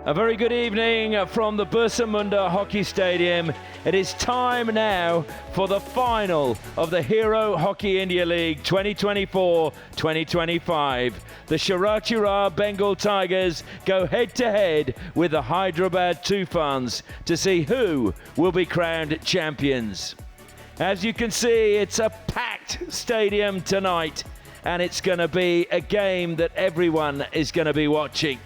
A very good evening from the Birsa Munda Hockey Stadium. It is time now for the final of the Hero Hockey India League 2024-2025. The Shrachi Rarh Bengal Tigers go head-to-head with the Hyderabad Toofans to see who will be crowned champions. As you can see, it's a packed stadium tonight, and it's going to be a game that everyone is going to be watching.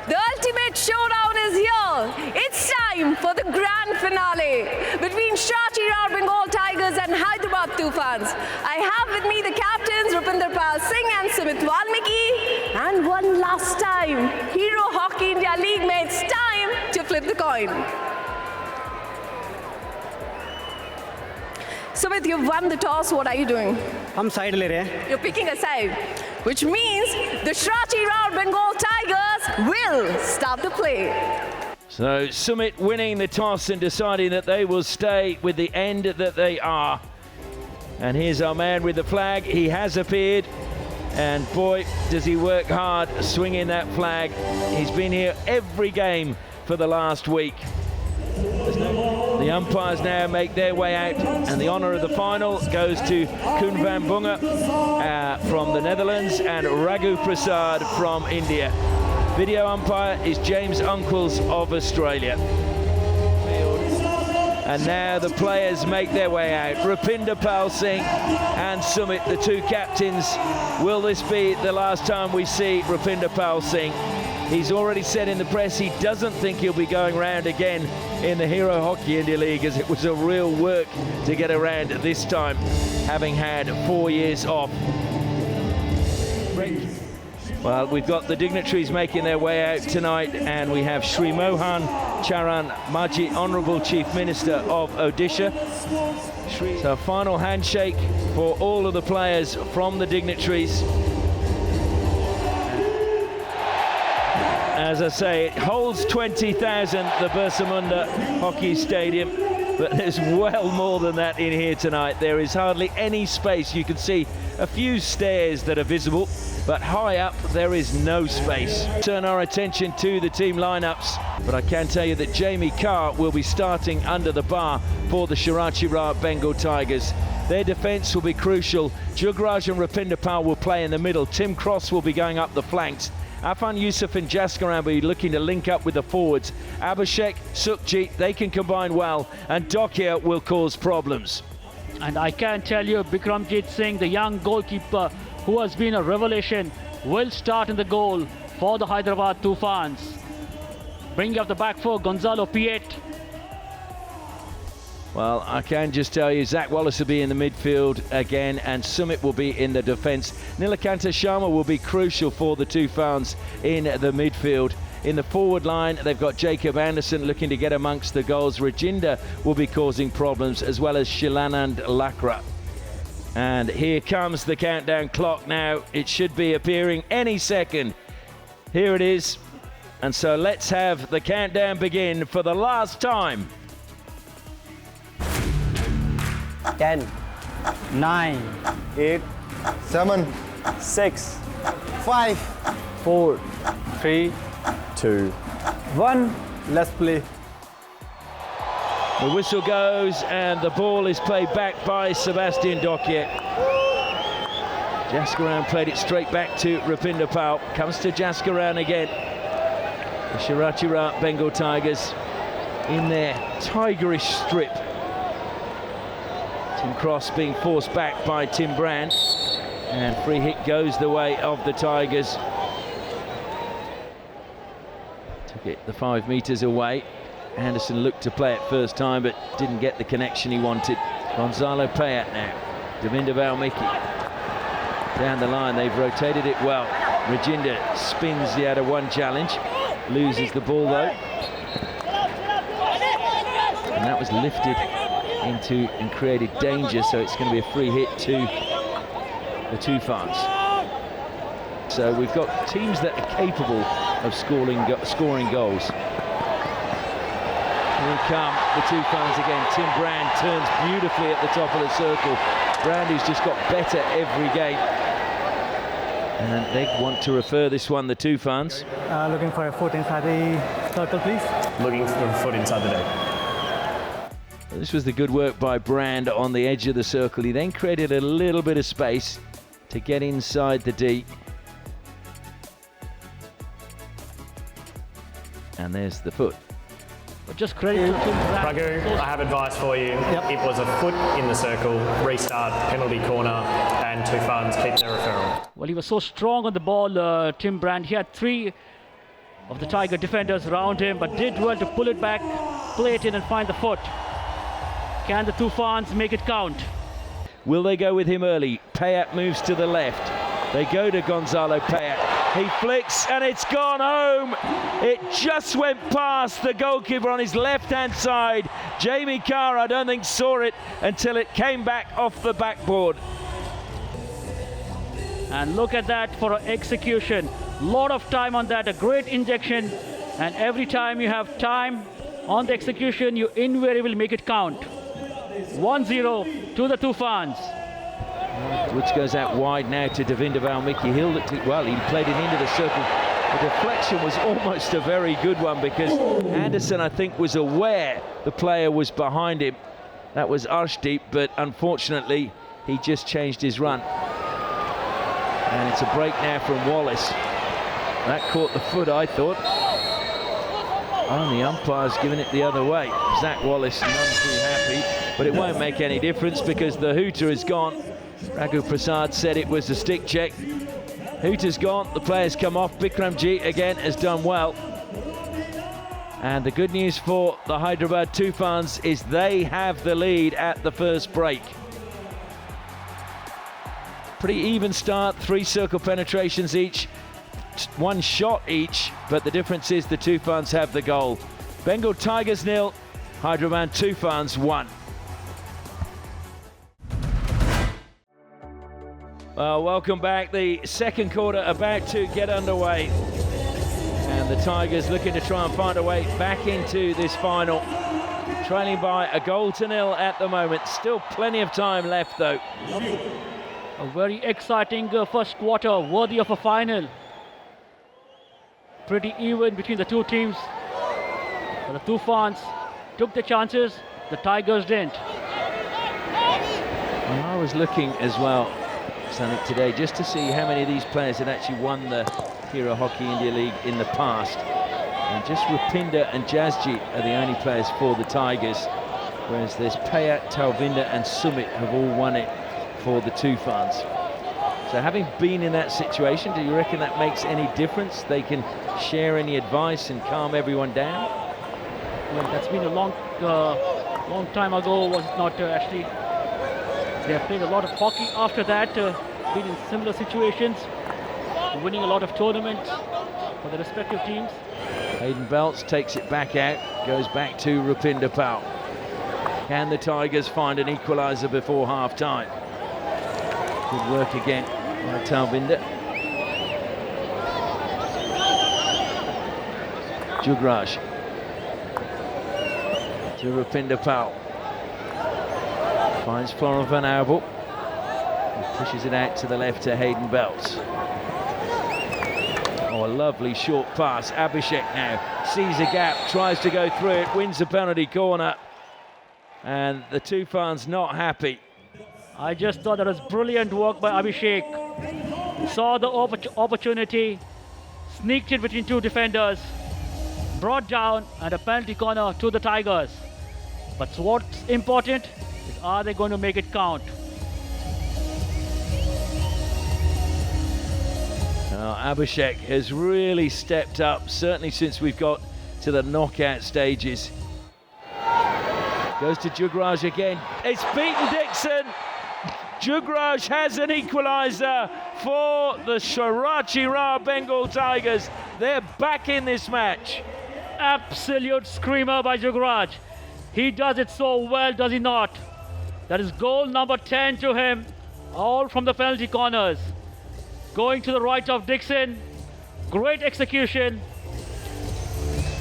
The ultimate showdown is here. It's time for the grand finale between Shrachi Rarh Bengal Tigers and Hyderabad Toofans. I have with me the captains Rupinder Pal Singh and Sumit Valmiki. And one last time, Hero Hockey India League mates, time to flip the coin. Sumit, you've won the toss. What are you doing? हम side ले रहे हैं. You're picking a side, which means the Shrachi Rarh Bengal Tigers will start the play. So Sumit winning the toss and deciding that they will stay with the end that they are. And here's our man with the flag. He has appeared, and boy, does he work hard swinging that flag. He's been here every game for the last week. The umpires now make their way out, and the honour of the final goes to Kun van Bunga from the Netherlands and Raghu Prasad from India. Video umpire is James Uncles of Australia. And now the players make their way out. Rupinder Pal Singh and Sumit, the two captains. Will this be the last time we see Rupinder Pal Singh? He's already said in the press he doesn't think he'll be going round again in the Hero Hockey India League, as it was a real work to get around this time, having had 4 years off. Well, we've got the dignitaries making their way out tonight, and we have Shri Mohan Charan Maji, Honourable Chief Minister of Odisha. So final handshake for all of the players from the dignitaries. As I say, it holds 20,000, the Birsa Munda Hockey Stadium, but there's well more than that in here tonight. There is hardly any space. You can see a few stairs that are visible, but high up there is no space. Turn our attention to the team lineups, but I can tell you that Jamie Carr will be starting under the bar for the Shrachi Rarh Bengal Tigers. Their defence will be crucial. Jugraj and Rupinder Pal will play in the middle. Tim Cross will be going up the flanks. Afan Yusuf and Jaskaran will be looking to link up with the forwards. Abhishek, Sukhjit, they can combine well, and Dokia will cause problems. And I can tell you, Bikramjit Singh, the young goalkeeper who has been a revelation, will start in the goal for the Hyderabad Toofans. Bringing up the back four, Gonzalo Piet. Well, I can just tell you, Zach Wallace will be in the midfield again, and Sumit will be in the defence. Nilakanta Sharma will be crucial for the Toofans in the midfield. In the forward line, they've got Jacob Anderson looking to get amongst the goals. Rajinder will be causing problems, as well as Shilanand Lakra. And here comes the countdown clock now. It should be appearing any second. Here it is. And so let's have the countdown begin for the last time. 10, 9, 8, 7, 6, 5, 4, 3, 2, 1. Let's play. The whistle goes and the ball is played back by Sebastian Dokia. Jaskaran played it straight back to Rupinder Pal. Comes to Jaskaran again. The Shrachi Rarh Bengal Tigers in their tigerish strip. Tim Cross being forced back by Tim Brand, and free hit goes the way of the Tigers. Took it the 5 metres away. Anderson looked to play it first time, but didn't get the connection he wanted. Gonzalo Payat now. Devinder Valmiki. Down the line, they've rotated it well. Rajinder spins the out of one challenge. Loses the ball though. And that was lifted into and created danger, so it's going to be a free hit to the Toofans. So we've got teams that are capable of scoring goals. Here come the Toofans again. Tim Brand turns beautifully at the top of the circle. Brand, who's just got better every game. And they want to refer this one, the Toofans. Looking for a foot inside the circle, please. Looking for a foot inside the deck. This was the good work by Brand on the edge of the circle. He then created a little bit of space to get inside the D. And there's the foot. But just credit to Tim Brand. Raghu, I have advice for you. It was a foot in the circle, restart, penalty corner, and Toofans keep their referral. Well, he was so strong on the ball, Tim Brand. He had 3 of the Tiger defenders around him, but did well to pull it back, play it in and find the foot. Can the Toofans make it count? Will they go with him early? Payat moves to the left. They go to Gonzalo Payat. He flicks and it's gone home. It just went past the goalkeeper on his left-hand side. Jamie Carr, I don't think, saw it until it came back off the backboard. And look at that for an execution. Lot of time on that, a great injection. And every time you have time on the execution, you invariably make it count. 1-0 to the Toofans. Woods goes out wide now to Devinder Valmiki. Well, he played it into the circle. The deflection was almost a very good one because Anderson, I think, was aware the player was behind him. That was Arshdeep, but unfortunately, he just changed his run. And it's a break now from Wallace. That caught the foot, I thought. Oh, and the umpire's giving it the other way. Zach Wallace, none too happy, but it won't make any difference because the hooter is gone. Raghu Prasad said it was a stick check. Hooter's gone, the players come off. Bikramjit again has done well. And the good news for the Hyderabad Toofans is they have the lead at the first break. Pretty even start, 3 circle penetrations each, 1 shot each, but the difference is the Toofans have the goal. Bengal Tigers 0, Hyderabad Toofans 1. Well, welcome back. The second quarter about to get underway. And the Tigers looking to try and find a way back into this final. Trailing by a 1-0 at the moment. Still plenty of time left though. A very exciting first quarter, worthy of a final. Pretty even between the two teams. But the Toofans took the chances, the Tigers didn't. Well, I was looking as well, Sonic, today just to see how many of these players had actually won the Hero Hockey India League in the past. And just Rupinder and Jasjit are the only players for the Tigers, whereas there's Payat, Talvinder and Sumit have all won it for the Toofans. So having been in that situation, do you reckon that makes any difference? They can share any advice and calm everyone down? Well, that's been a long time ago, was it not, Ashley? They have played a lot of hockey after that, been in similar situations, winning a lot of tournaments for the respective teams. Hayden Belts takes it back out, goes back to Rupinder Pal. Can the Tigers find an equaliser before half-time? Good work again by Talvinder. Jugraj to Rupinder Pal. Finds Florent Van Abel. And pushes it out to the left to Hayden Belts. Oh, a lovely short pass. Abhishek now sees a gap, tries to go through it, wins the penalty corner. And the Toofans not happy. I just thought that was brilliant work by Abhishek. Saw the opportunity, sneaked it between 2 defenders, brought down, and a penalty corner to the Tigers. But what's important is, are they going to make it count? Abhishek has really stepped up, certainly since we've got to the knockout stages. Goes to Jugraj again. It's beaten Dixon. Jugraj has an equaliser for the Shrachi Rarh Bengal Tigers. They're back in this match. Absolute screamer by Jugraj. He does it so well, does he not? That is goal number 10 to him, all from the penalty corners. Going to the right of Dixon. Great execution.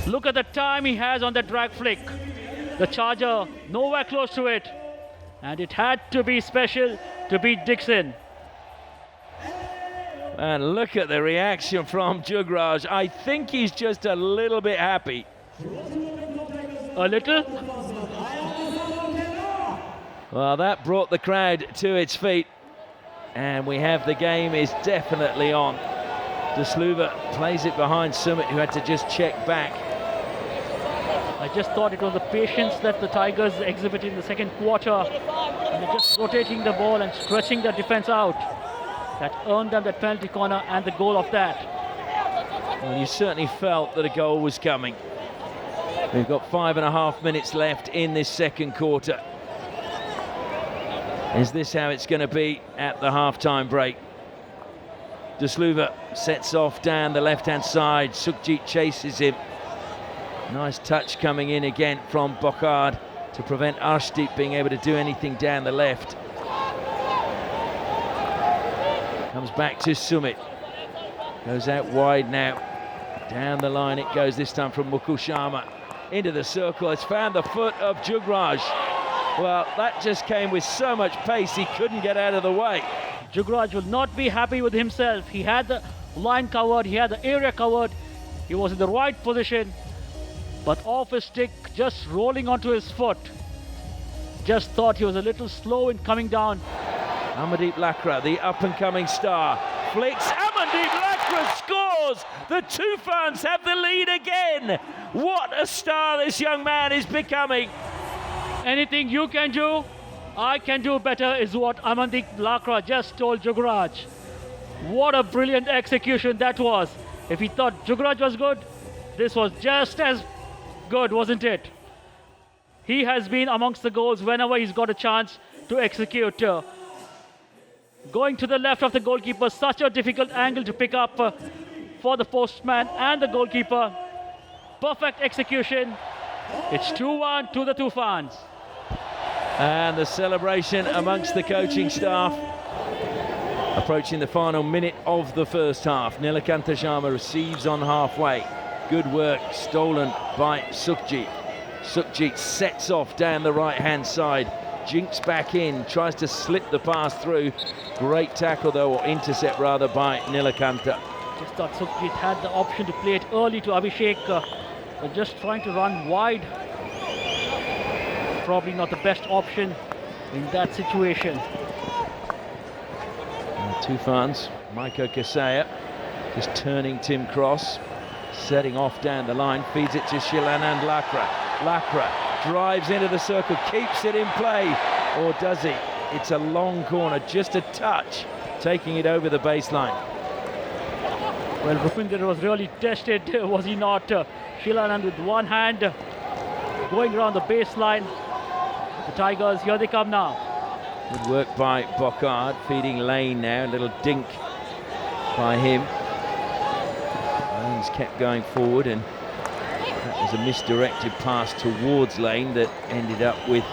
Look at the time he has on that drag flick. The charger nowhere close to it. And it had to be special to beat Dixon. And look at the reaction from Jugraj. I think he's just a little bit happy. A little? Well, that brought the crowd to its feet. And we have the game is definitely on. De Sluva plays it behind Sumit, who had to just check back. I just thought it was the patience that the Tigers exhibited in the second quarter. And they're just rotating the ball and stretching the defense out. That earned them that penalty corner and the goal of that. Well, you certainly felt that a goal was coming. We've got 5.5 minutes left in this second quarter. Is this how it's going to be at the half-time break? De Sluva sets off down the left-hand side. Sukhjit chases him. Nice touch coming in again from Bokard to prevent Arshdeep being able to do anything down the left. Comes back to Sumit. Goes out wide now. Down the line it goes, this time from Mukul Sharma. Into the circle, it's found the foot of Jugraj. Well, that just came with so much pace, he couldn't get out of the way. Jugraj will not be happy with himself. He had the line covered, he had the area covered. He was in the right position, but off his stick, just rolling onto his foot. Just thought he was a little slow in coming down. Amandeep Lakra, the up-and-coming star, flicks. Amandeep Lakra scores! The Toofans have the lead again! What a star this young man is becoming! Anything you can do, I can do better, is what Amandeep Lakra just told Jugraj. What a brilliant execution that was. If he thought Jugraj was good, this was just as good, wasn't it? He has been amongst the goals whenever he's got a chance to execute. Going to the left of the goalkeeper, such a difficult angle to pick up for the postman and the goalkeeper. Perfect execution. It's 2-1 to the Toofans. And the celebration amongst the coaching staff. Approaching the final minute of the first half. Nilakanta Sharma receives on halfway. Good work stolen by Sukhjit. Sukhjit sets off down the right-hand side. Jinks back in, tries to slip the pass through. Great tackle though, or intercept rather, by Nilakanta. Just thought Sukhjit had the option to play it early to Abhishek, but just trying to run wide. Probably not the best option in that situation. Toofans, Maiko Kasaya, just turning Tim Cross, setting off down the line, feeds it to Shilanand Lakra. Lakra drives into the circle, keeps it in play, or does he? It's a long corner, just a touch, taking it over the baseline. Well, Rupinder was really tested, was he not? Shilanand with one hand, going around the baseline. The Tigers, here they come now. Good work by Bokard, feeding Lane now, a little dink by him. Lane's kept going forward, and that was a misdirected pass towards Lane that ended up with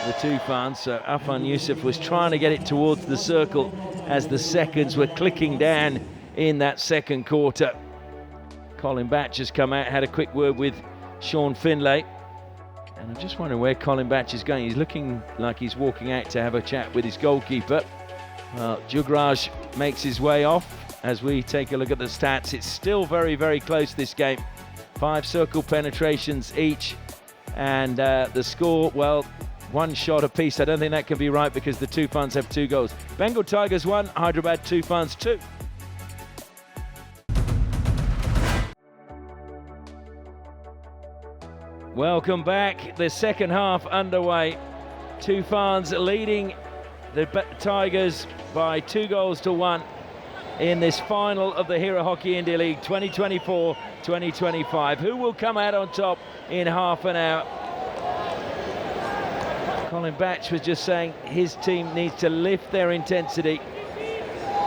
the Toofans. So Afan Yusuf was trying to get it towards the circle as the seconds were clicking down in that second quarter. Colin Batch has come out, had a quick word with Sean Finlay. And I'm just wondering where Colin Batch is going. He's looking like he's walking out to have a chat with his goalkeeper. Well, Jugraj makes his way off. As we take a look at the stats, it's still very, very close, this game. 5 circle penetrations each. And the score, well, 1 shot apiece. I don't think that can be right because the Toofans have 2 goals. Bengal Tigers 1, Hyderabad Toofans 2. Welcome back. The second half underway. Toofans leading the Tigers by 2-1 in this final of the Hero Hockey India League 2024-2025. Who will come out on top in half an hour? Colin Batch was just saying his team needs to lift their intensity.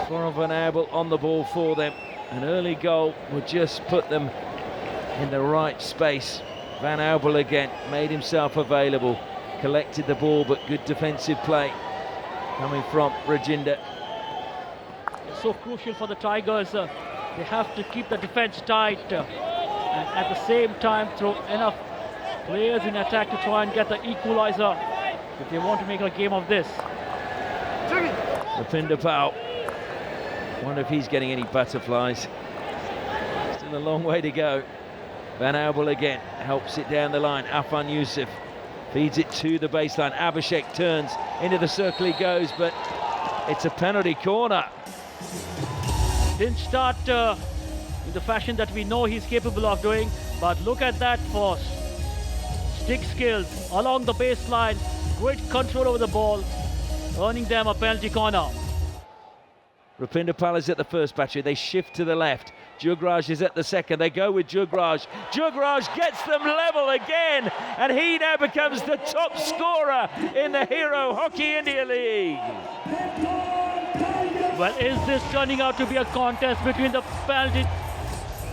Florent Van Abel on the ball for them. An early goal would just put them in the right space. Van Abel again made himself available, collected the ball, but good defensive play coming from Rajinder. It's so crucial for the Tigers. They have to keep the defense tight and at the same time throw enough players in attack to try and get the equalizer if they want to make a game of this. Rupinder Pal Wonder if he's getting any butterflies. Still a long way to go. Van Albel again helps it down the line. Afan Yusuf feeds it to the baseline. Abhishek turns into the circle he goes, but it's a penalty corner. Didn't start in the fashion that we know he's capable of doing, but look at that for stick skills along the baseline. Great control over the ball, earning them a penalty corner. Rupinder Pal is at the first battery. They shift to the left. Jugraj is at the second. They go with Jugraj. Jugraj gets them level again, and he now becomes the top scorer in the Hero Hockey India League. Well, is this turning out to be a contest between the penalty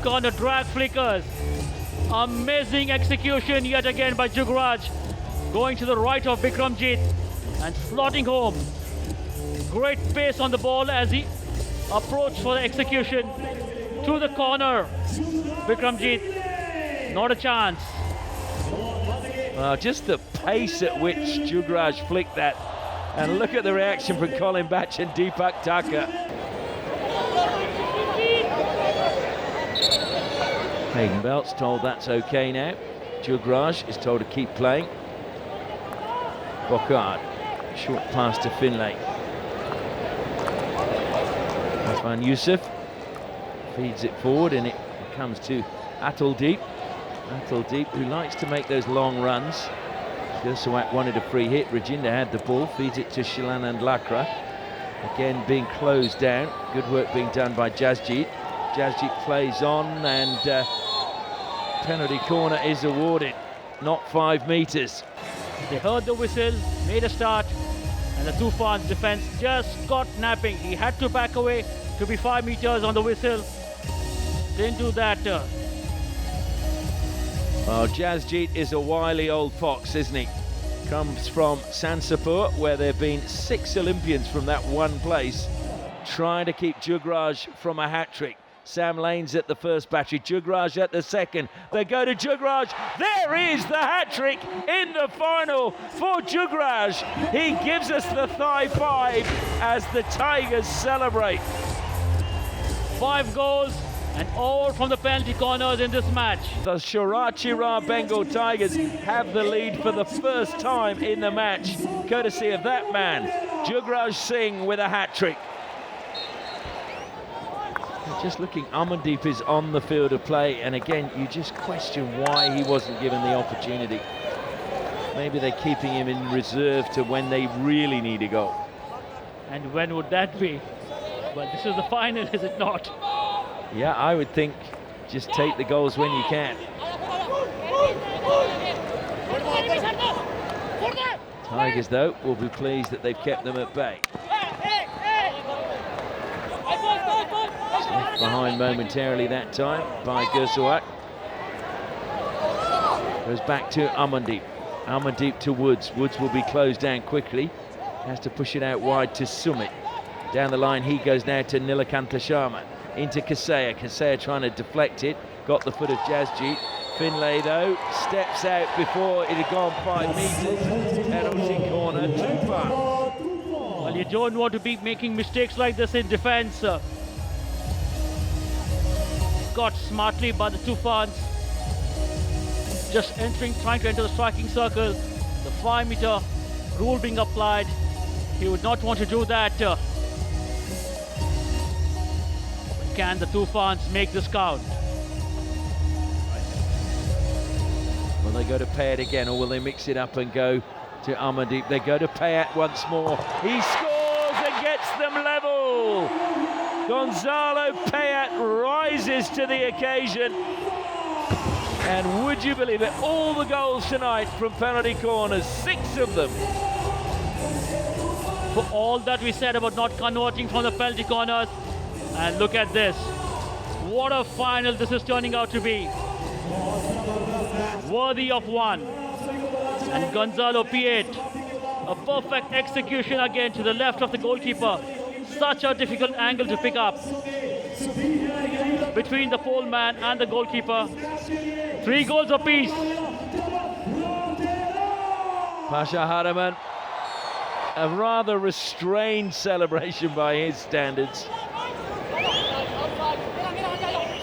corner drag flickers? Amazing execution yet again by Jugraj, going to the right of Bikramjit and slotting home. Great pace on the ball as he approached for the execution to the corner. Bikramjit, not a chance. Just the pace at which Jugraj flicked that. And look at the reaction from Colin Batch and Deepak Thakur. Hayden Belt's told that's okay now. Jugraj is told to keep playing. Bocard, short pass to Finlay. Afan Yusuf feeds it forward, and it comes to Atuldeep. Atuldeep, who likes to make those long runs. Gursawat wanted a free hit. Rajinder had the ball, feeds it to Shilan and Lakra. Again being closed down. Good work being done by Jasjeet. Jasjeet plays on, and penalty corner is awarded. Not 5 metres. They heard the whistle, made a start, and the Toofans defense just got napping. He had to back away to be 5 meters on the whistle. Didn't do that. Well, Jasjeet is a wily old fox, isn't he? Comes from Sansapur, where there have been 6 Olympians from that one place, trying to keep Jugraj from a hat-trick. Sam Lane's at the first battery, Jugraj at the second. They go to Jugraj. There is the hat-trick in the final for Jugraj. He gives us the thigh 5 as the Tigers celebrate. 5 goals and all from the penalty corners in this match. The Shrachi Rarh Bengal Tigers have the lead for the first time in the match, courtesy of that man, Jugraj Singh, with a hat-trick. Just looking, Amandeep is on the field of play, and again, you just question why he wasn't given the opportunity. Maybe they're keeping him in reserve to when they really need a goal. And when would that be? Well, this is the final, is it not? Yeah, I would think just take the goals when you can. Tigers, though, will be pleased that they've kept them at bay. Left behind momentarily that time by Gursawat. Goes back to Amandeep. Amandeep to Woods. Woods will be closed down quickly. Has to push it out wide to Sumit. Down the line he goes now to Nilakantha Sharma. Into Kaseya. Kaseya trying to deflect it. Got the foot of Jasjeet. Finlay, though, steps out before it had gone 5 metres. Penalty corner, Toofans. Well, you don't want to be making mistakes like this in defence. Got smartly by the Toofans. Just trying to enter the striking circle. The 5 metre rule being applied. He would not want to do that. Can the Toofans make this count? Will they go to Payat again, or will they mix it up and go to Amandeep? They go to Payat once more. He scores and gets them level. Gonzalo Payat rises to the occasion. And would you believe it, all the goals tonight from penalty corners, 6 of them. For all that we said about not converting from the penalty corners, and look at this. What a final this is turning out to be. Worthy of one. And Gonzalo Payat, a perfect execution again to the left of the goalkeeper. Such a difficult angle to pick up between the pole man and the goalkeeper. 3 goals apiece. Pasha Harriman, a rather restrained celebration by his standards.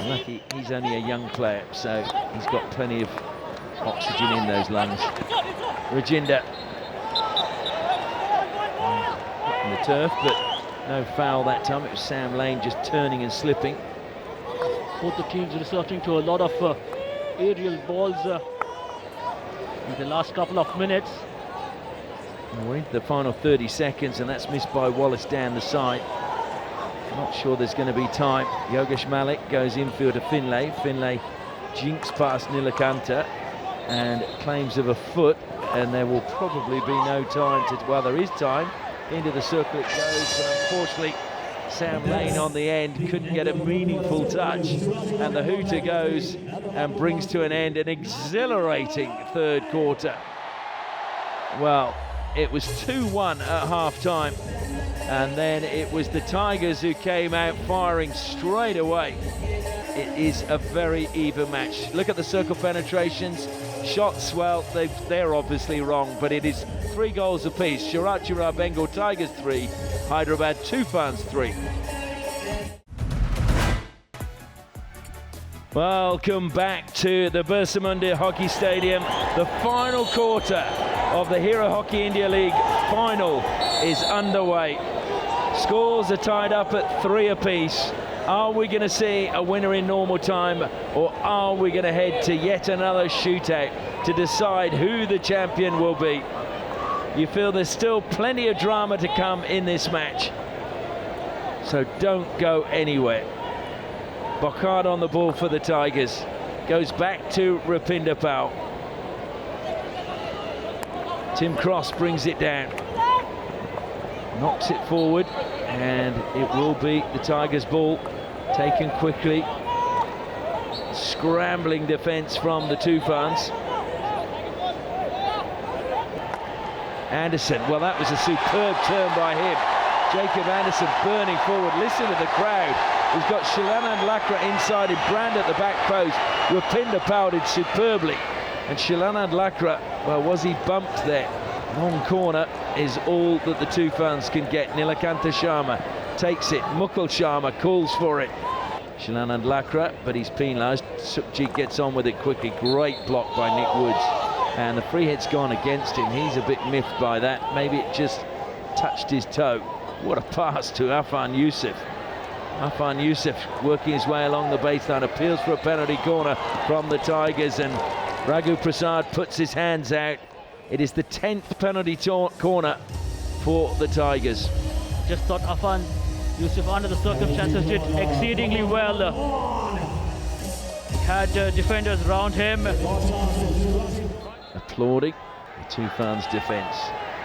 Lucky he's only a young player, so he's got plenty of oxygen in those lungs. Rajinder on the turf, but no foul that time. It was Sam Lane just turning and slipping. Both the teams resorting to a lot of aerial balls in the last couple of minutes. And we're into the final 30 seconds, and that's missed by Wallace down the side. Not sure there's going to be time. Yogesh Malik goes infield to Finlay. Finlay jinks past Nilakanta and claims of a foot, and there will probably be no time to, well, there is time. Into the circle it goes, but unfortunately Sam Lane on the end couldn't get a meaningful touch, and the hooter goes and brings to an end an exhilarating third quarter. Well, it was 2-1 at half-time, and then it was the Tigers who came out firing straight away. It is a very even match. Look at the circle penetrations. Shots, well, they're obviously wrong, but it is 3 goals apiece. Shrachi Rarh Bengal Tigers 3, Hyderabad Toofans 3. Welcome back to the Birsa Mundi Hockey Stadium. The final quarter of the Hero Hockey India League final is underway. Scores are tied up at 3 apiece. Are we going to see a winner in normal time, or are we going to head to yet another shootout to decide who the champion will be? You feel there's still plenty of drama to come in this match, so don't go anywhere. Bokard on the ball for the Tigers. Goes back to Rupinder Pal. Tim Cross brings it down. Knocks it forward, and it will be the Tigers' ball. Taken quickly. Scrambling defence from the Toofans. Anderson, well, that was a superb turn by him. Jacob Anderson burning forward. Listen to the crowd. He's got Shilanand Lakra inside him, Brand at the back post. Rupinder Pal did superbly. And Shilanand Lakra, well, was he bumped there? Long corner is all that the Toofans can get. Nilakanta Sharma takes it. Mukul Sharma calls for it. Shilanand Lakra, but he's penalised. Sukhjit gets on with it quickly. Great block by Nick Woods. And the free hit's gone against him. He's a bit miffed by that. Maybe it just touched his toe. What a pass to Afan Youssef. Afan Youssef working his way along the baseline. Appeals for a penalty corner from the Tigers, and Raghu Prasad puts his hands out. It is the 10th penalty corner for the Tigers. Just thought Afan Youssef, under the circumstances, did exceedingly well. Had defenders around him. Applauding the Toofans' defence.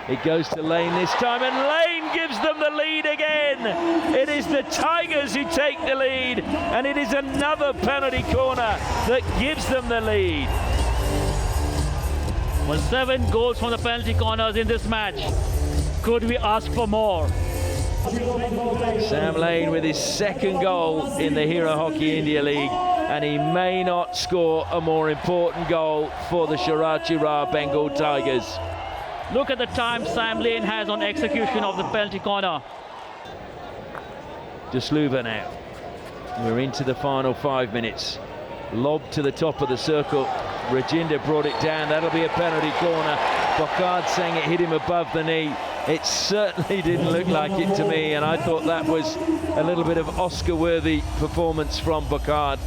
It goes to Lane this time, and Lane gives them the lead again. It is the Tigers who take the lead, and it is another penalty corner that gives them the lead. Well, 7 goals from the penalty corners in this match. Could we ask for more? Sam Lane with his 2nd goal in the Hero Hockey India League, and he may not score a more important goal for the Shrachi Rarh Bengal Tigers. Look at the time Sam Lane has on execution of the penalty corner. Jasluva now. We're into the final 5 minutes. Lob to the top of the circle. Rajinder brought it down. That'll be a penalty corner. Bokard saying it hit him above the knee. It certainly didn't look like it to me, and I thought that was a little bit of Oscar-worthy performance from Bokard.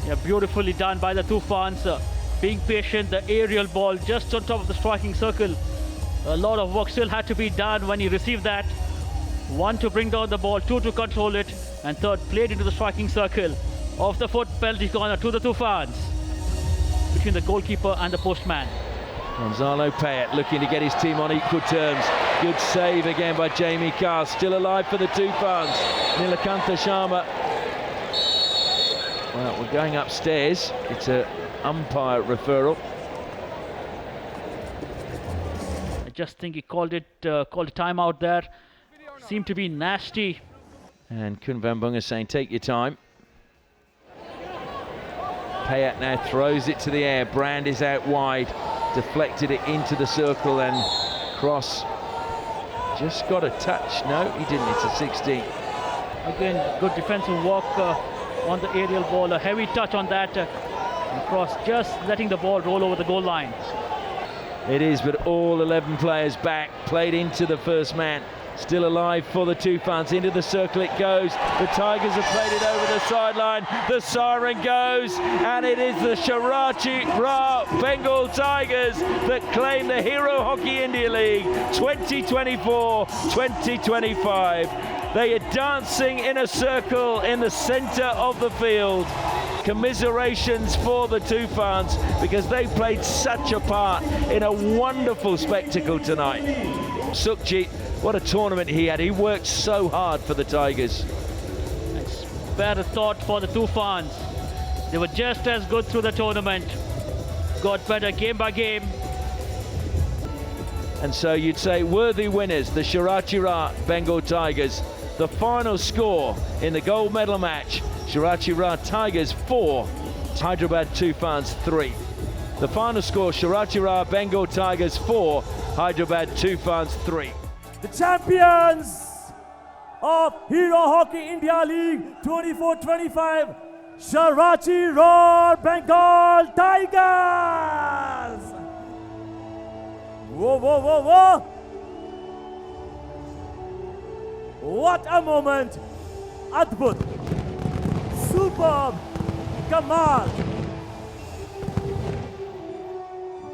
Yeah, beautifully done by the Toofans. Being patient, the aerial ball just on top of the striking circle. A lot of work still had to be done when he received that. 1 to bring down the ball, 2 to control it, and 3rd played into the striking circle. Off the foot, penalty corner to the Toofans, between the goalkeeper and the postman. Gonzalo Payet looking to get his team on equal terms. Good save again by Jamie Carr. Still alive for the Toofans. Nilakanta Sharma. Well, we're going upstairs. It's a umpire referral. I just think he called a timeout there. Seemed to be nasty. And Kun Van Bunga saying, take your time. Payet now throws it to the air. Brand is out wide. Deflected it into the circle, and Cross just got a touch. No, he didn't. It's a 16. Again, good defensive work on the aerial ball. A heavy touch on that cross, just letting the ball roll over the goal line. It is, but all 11 players back, played into the first man. Still alive for the Toofans. Into the circle it goes. The Tigers have played it over the sideline. The siren goes, and it is the Shrachi Rarh Bengal Tigers that claim the Hero Hockey India League 2024-2025. They are dancing in a circle in the centre of the field. Commiserations for the Toofans because they played such a part in a wonderful spectacle tonight. Shrachi, what a tournament he had. He worked so hard for the Tigers. It's better thought for the Toofans. They were just as good through the tournament. Got better game by game. And so you'd say worthy winners, the Shrachi Rarh Bengal Tigers. The final score in the gold medal match, Shrachi Rarh Tigers 4, Hyderabad Toofans 3. The final score, Shrachi Rarh Bengal Tigers 4, Hyderabad Toofans 3. The champions of Hero Hockey India League 24-25, Shrachi Rarh Bengal Tigers! Whoa, whoa, whoa, whoa! What a moment! Adbhut! Superb! Kamal!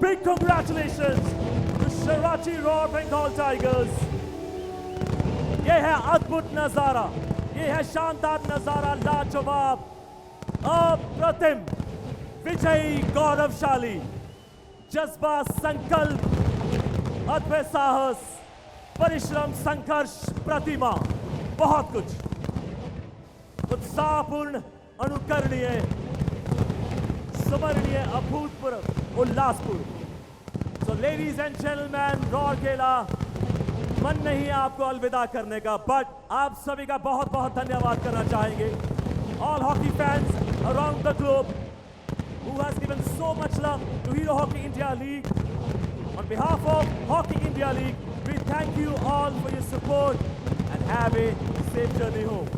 Big congratulations to Shrachi Rarh Bengal Tigers! ये है अद्भुत नजारा, ये है शानदार नजारा, लाजवाब, अप्रतिम, विजयी, गौरवशाली, जज्बा, संकल्प, अद्भुत साहस, परिश्रम, संघर्ष, प्रतिमा, बहुत कुछ, उत्साहपूर्ण, अनुकरणीय, स्मरणीय, अभूतपूर्व, उल्लासपूर्ण. So ladies and gentlemen, roar खेला, मन नहीं है आपको अलविदा करने का, बट आप सभी का बहुत बहुत धन्यवाद करना चाहेंगे. All hockey fans around the globe who has given so much love to Hero Hockey India League. On behalf of Hockey India League, we thank you all for your support and have a safe journey home.